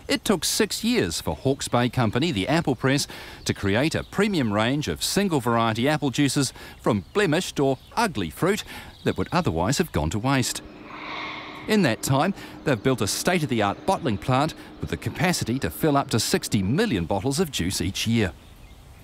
It took 6 years for Hawke's Bay Company, the apple press, to create a premium range of single variety apple juices from blemished or ugly fruit that would otherwise have gone to waste. In that time, they've built a state-of-the-art bottling plant with the capacity to fill up to 60 million bottles of juice each year.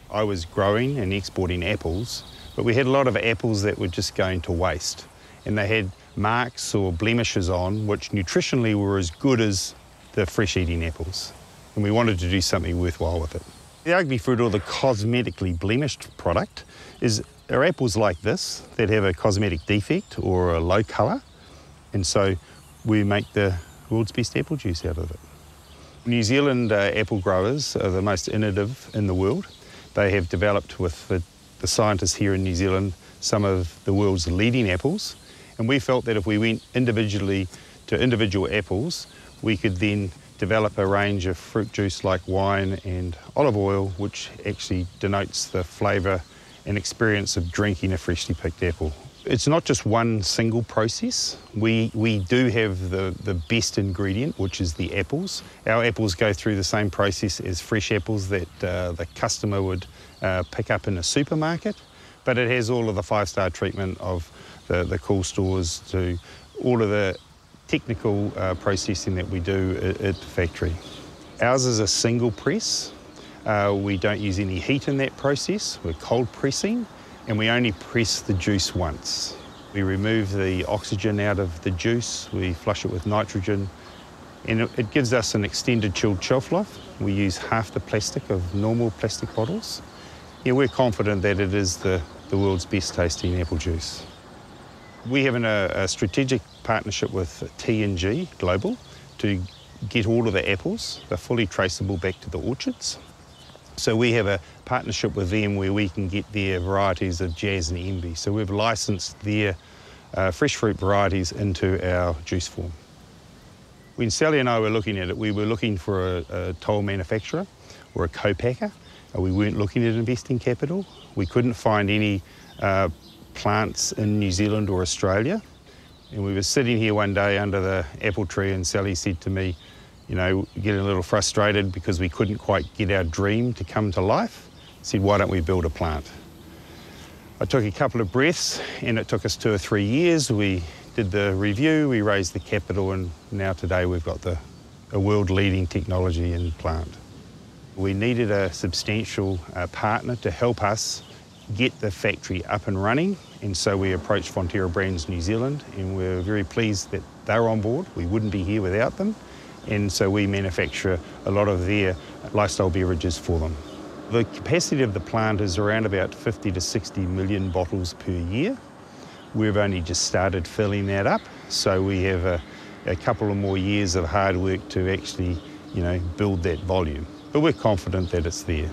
I was growing and exporting apples, but we had a lot of apples that were just going to waste, and they had marks or blemishes on which nutritionally were as good as the fresh-eating apples, and we wanted to do something worthwhile with it. The ugly fruit, or the cosmetically blemished product, are apples like this that have a cosmetic defect or a low colour, and so we make the world's best apple juice out of it. New Zealand apple growers are the most innovative in the world. They have developed with the scientists here in New Zealand some of the world's leading apples, and we felt that if we went individually to individual apples, we could then develop a range of fruit juice like wine and olive oil, which actually denotes the flavour and experience of drinking a freshly picked apple. It's not just one single process. We do have the best ingredient, which is the apples. Our apples go through the same process as fresh apples that the customer would pick up in a supermarket, but it has all of the 5-star treatment of the cool stores to all of the technical processing that we do at the factory. Ours is a single press. We don't use any heat in that process. We're cold pressing, and we only press the juice once. We remove the oxygen out of the juice, we flush it with nitrogen, and it gives us an extended chilled shelf life. We use half the plastic of normal plastic bottles. Yeah, we're confident that it is the world's best tasting apple juice. We have a strategic partnership with T&G Global to get all of the apples. They're fully traceable back to the orchards. So we have a partnership with them where we can get their varieties of Jazz and Envy. So we've licensed their fresh fruit varieties into our juice form. When Sally and I were looking at it, we were looking for a toll manufacturer or a co-packer. We weren't looking at investing capital. We couldn't find any plants in New Zealand or Australia. And we were sitting here one day under the apple tree, and Sally said to me, you know, getting a little frustrated because we couldn't quite get our dream to come to life. Said, why don't we build a plant? I took a couple of breaths, and it took us 2 or 3 years. We did the review, we raised the capital, and now today we've got a world-leading technology in plant. We needed a substantial partner to help us get the factory up and running, and so we approached Fonterra Brands New Zealand, and we're very pleased that they're on board. We wouldn't be here without them, and so we manufacture a lot of their lifestyle beverages for them. The capacity of the plant is around about 50 to 60 million bottles per year. We've only just started filling that up, so we have a couple of more years of hard work to actually, build that volume. But we're confident that it's there.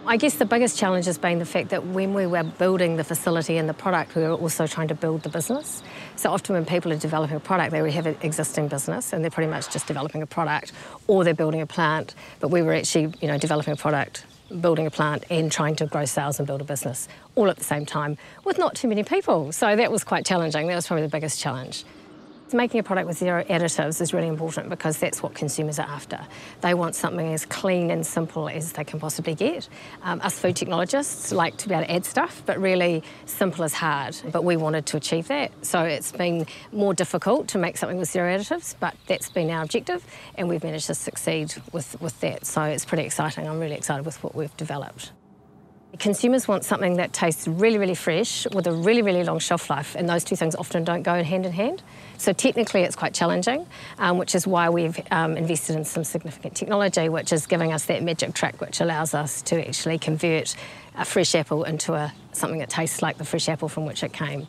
I guess the biggest challenge has been the fact that when we were building the facility and the product, we were also trying to build the business. So often when people are developing a product, they already have an existing business and they're pretty much just developing a product, or they're building a plant. But we were actually, developing a product, building a plant and trying to grow sales and build a business all at the same time with not too many people. So that was quite challenging. That was probably the biggest challenge. Making a product with zero additives is really important because that's what consumers are after. They want something as clean and simple as they can possibly get. Us food technologists like to be able to add stuff, but really simple is hard. But we wanted to achieve that. So it's been more difficult to make something with zero additives, but that's been our objective, and we've managed to succeed with that. So it's pretty exciting. I'm really excited with what we've developed. Consumers want something that tastes really, really fresh with a really, really long shelf life, and those two things often don't go hand in hand. So technically it's quite challenging, which is why we've invested in some significant technology, which is giving us that magic trick which allows us to actually convert a fresh apple into something that tastes like the fresh apple from which it came.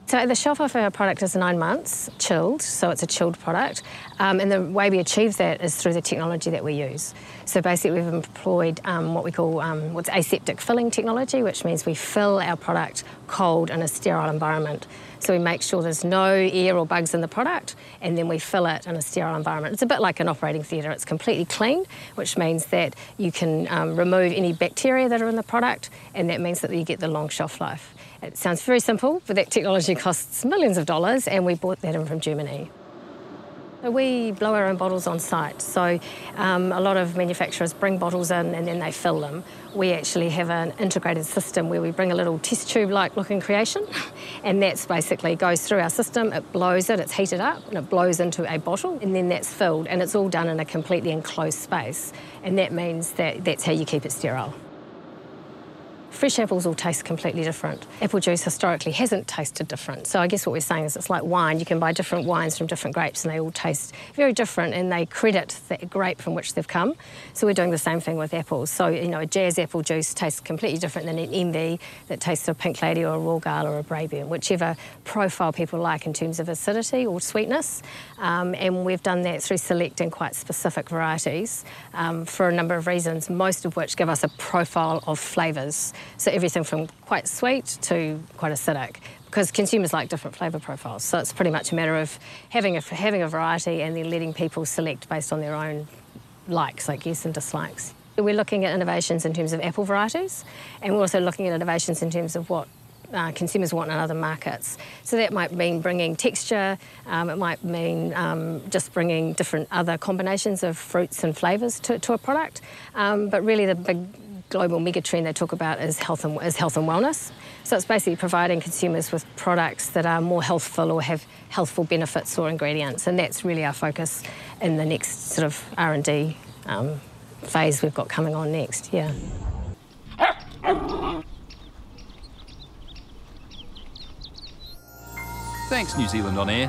So the shelf life of our product is 9 months, chilled, so it's a chilled product. And the way we achieve that is through the technology that we use. So basically we've employed what we call what's aseptic filling technology, which means we fill our product cold in a sterile environment. So we make sure there's no air or bugs in the product, and then we fill it in a sterile environment. It's a bit like an operating theatre. It's completely clean, which means that you can remove any bacteria that are in the product, and that means that you get the long shelf life. It sounds very simple, but that technology costs millions of dollars, and we bought that in from Germany. We blow our own bottles on site, so a lot of manufacturers bring bottles in and then they fill them. We actually have an integrated system where we bring a little test tube-like looking creation, and that's basically goes through our system, it blows it, it's heated up, and it blows into a bottle, and then that's filled, and it's all done in a completely enclosed space, and that means that that's how you keep it sterile. Fresh apples all taste completely different. Apple juice historically hasn't tasted different. So I guess what we're saying is it's like wine. You can buy different wines from different grapes and they all taste very different, and they credit the grape from which they've come. So we're doing the same thing with apples. So, you know, a Jazz apple juice tastes completely different than an Envy that tastes of Pink Lady or a Royal Gala or a Braeburn, whichever profile people like in terms of acidity or sweetness. And we've done that through selecting quite specific varieties for a number of reasons, most of which give us a profile of flavours. So everything from quite sweet to quite acidic, because consumers like different flavour profiles. So it's pretty much a matter of having a variety and then letting people select based on their own likes, I guess, and dislikes. We're looking at innovations in terms of apple varieties, and we're also looking at innovations in terms of what consumers want in other markets. So that might mean bringing texture, it might mean just bringing different other combinations of fruits and flavours to a product, but really the big global megatrend they talk about is health and wellness. So it's basically providing consumers with products that are more healthful or have healthful benefits or ingredients, and that's really our focus in the next sort of R&D phase we've got coming on next, yeah. Thanks, New Zealand On Air.